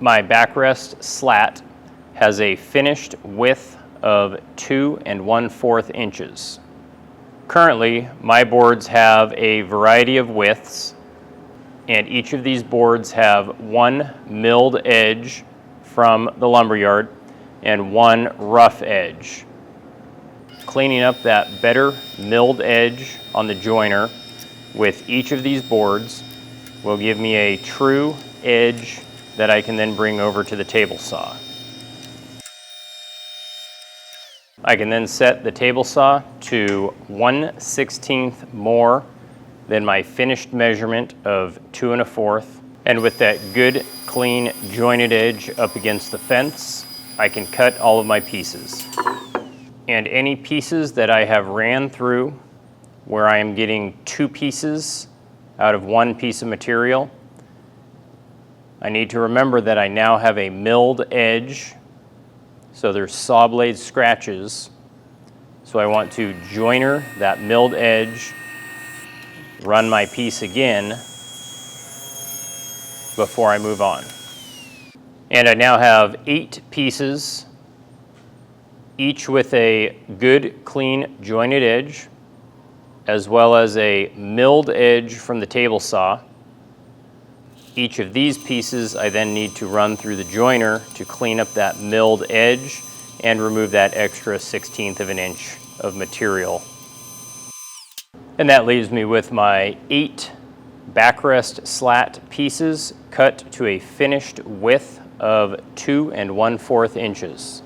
My backrest slat has a finished width of 2 1/4 inches. Currently, my boards have a variety of widths, and each of these boards have one milled edge from the lumberyard and one rough edge. Cleaning up that better milled edge on the joiner with each of these boards will give me a true edge that I can then bring over to the table saw. I can then set the table saw to 1/16 more than my finished measurement of 2 1/4. And with that good, clean, jointed edge up against the fence, I can cut all of my pieces. And any pieces that I have ran through where I am getting 2 pieces out of 1 piece of material, I need to remember that I now have a milled edge, so there's saw blade scratches. So I want to joiner that milled edge, run my piece again before I move on. And I now have 8 pieces, each with a good, clean, jointed edge, as well as a milled edge from the table saw. Each of these pieces I then need to run through the joiner to clean up that milled edge and remove that extra 1/16 of an inch of material. And that leaves me with my 8 backrest slat pieces cut to a finished width of 2 1/4 inches.